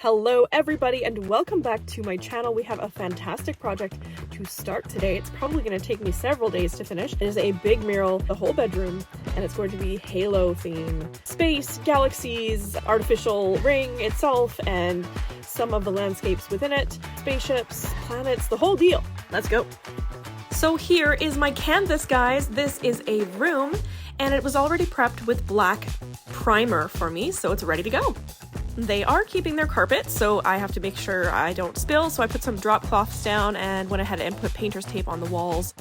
Hello everybody and welcome back to my channel. We have a fantastic project to start today. It's probably going to take me several days to finish. It is a big mural, the whole bedroom, and it's going to be Halo theme. Space, galaxies, artificial ring itself, and some of the landscapes within it, spaceships, planets, the whole deal. Let's go. So here is my canvas, guys. This is a room and it was already prepped with black primer for me, so it's ready to go. They are keeping their carpet, so I have to make sure I don't spill, so I put some drop cloths down and went ahead and put painter's tape on the walls.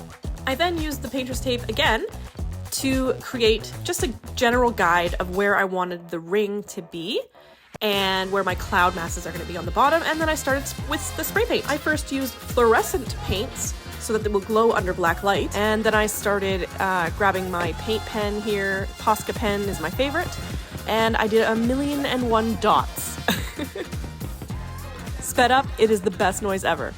I then used the painter's tape again to create just a general guide of where I wanted the ring to be and where my cloud masses are going to be on the bottom, and then I started with the spray paint. I first used fluorescent paints so that they will glow under black light, and then I started grabbing my paint pen here. Posca pen is my favorite. And I did 1,000,001 dots. Sped up, it is the best noise ever.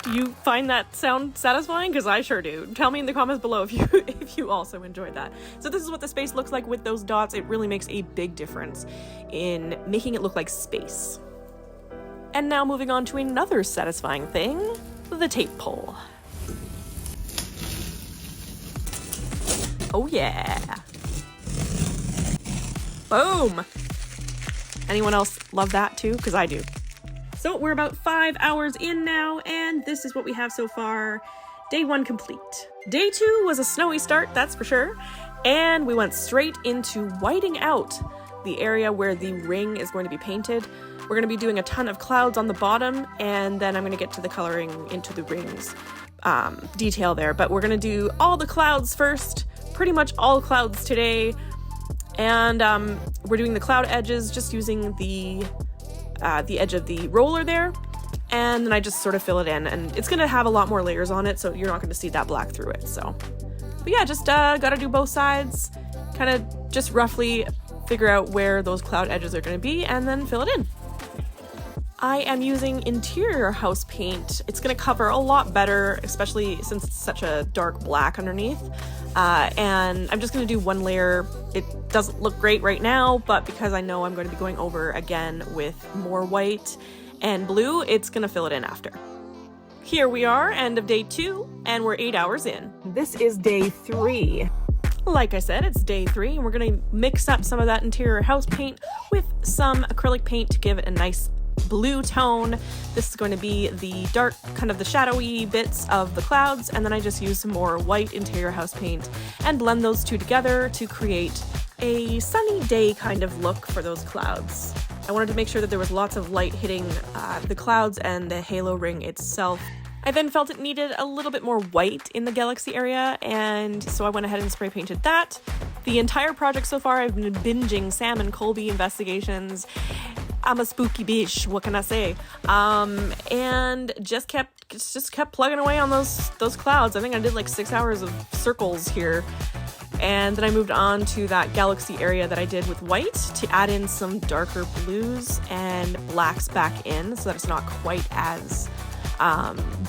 Do you find that sound satisfying? Because I sure do. Tell me in the comments below if you also enjoyed that. So this is what the space looks like with those dots. It really makes a big difference in making it look like space. And now moving on to another satisfying thing. The tape pull. Oh yeah. Boom. Anyone else love that too? Because I do. So we're about 5 hours in now, and this is what we have so far. Day 1 complete. Day 2 was a snowy start, that's for sure. And we went straight into whiting out the area where the ring is going to be painted. We're going to be doing a ton of clouds on the bottom, and then I'm going to get to the coloring into the rings detail there. But we're going to do all the clouds first, pretty much all clouds today. And we're doing the cloud edges just using the edge of the roller there. And then I just sort of fill it in, and it's going to have a lot more layers on it, so you're not going to see that black through it. So, but yeah, just got to do both sides, kind of just roughly figure out where those cloud edges are going to be, and then fill it in. I am using interior house paint. It's going to cover a lot better, especially since it's such a dark black underneath. And I'm just going to do one layer. It doesn't look great right now, but because I know I'm going to be going over again with more white and blue, it's going to fill it in after. Here we are, end of day 2, and we're 8 hours in. This is day 3. Like I said, it's day 3, and we're going to mix up some of that interior house paint with some acrylic paint to give it a nice blue tone. This is going to be the dark, kind of the shadowy bits of the clouds, and then I just use some more white interior house paint and blend those two together to create a sunny day kind of look for those clouds. I wanted to make sure that there was lots of light hitting the clouds and the halo ring itself. I then felt it needed a little bit more white in the galaxy area, and so I went ahead and spray painted that. The entire project so far, I've been binging Sam and Colby investigations. I'm a spooky bitch, what can I say? And just kept plugging away on those clouds. I think I did like 6 hours of circles here. And then I moved on to that galaxy area that I did with white to add in some darker blues and blacks back in so that it's not quite as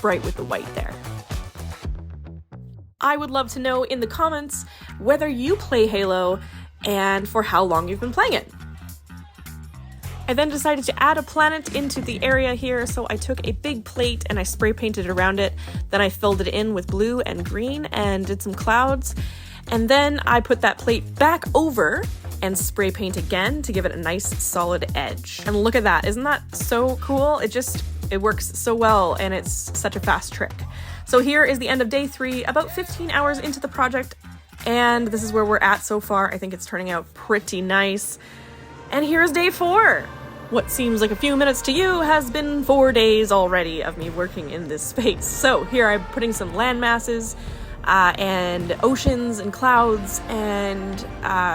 bright with the white there. I would love to know in the comments whether you play Halo and for how long you've been playing it. I then decided to add a planet into the area here, so I took a big plate and I spray painted around it. Then I filled it in with blue and green and did some clouds. And then I put that plate back over and spray paint again to give it a nice solid edge. And look at that, isn't that so cool? It works so well, and it's such a fast trick. So here is the end of day 3, about 15 hours into the project, and this is where we're at so far. I think it's turning out pretty nice. And here's day 4. What seems like a few minutes to you has been 4 days already of me working in this space. So here I'm putting some land masses and oceans and clouds and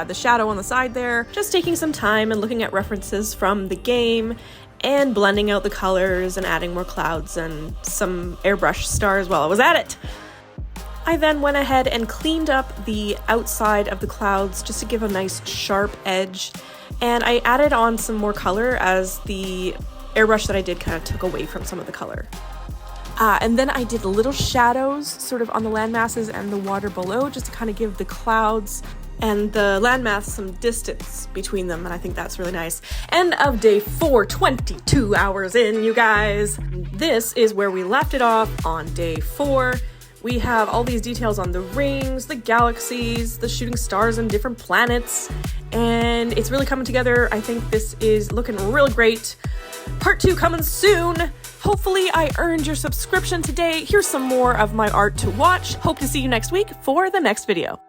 the shadow on the side there. Just taking some time and looking at references from the game and blending out the colors and adding more clouds and some airbrush stars while I was at it. I then went ahead and cleaned up the outside of the clouds just to give a nice sharp edge. And I added on some more color as the airbrush that I did kind of took away from some of the color. And then I did little shadows sort of on the landmasses and the water below, just to kind of give the clouds and the landmass some distance between them, and I think that's really nice. End of day 4, 22 hours in, you guys. This is where we left it off on day 4. We have all these details on the rings, the galaxies, the shooting stars and different planets, and it's really coming together. I think this is looking real great. Part 2 coming soon. Hopefully I earned your subscription today. Here's some more of my art to watch. Hope to see you next week for the next video.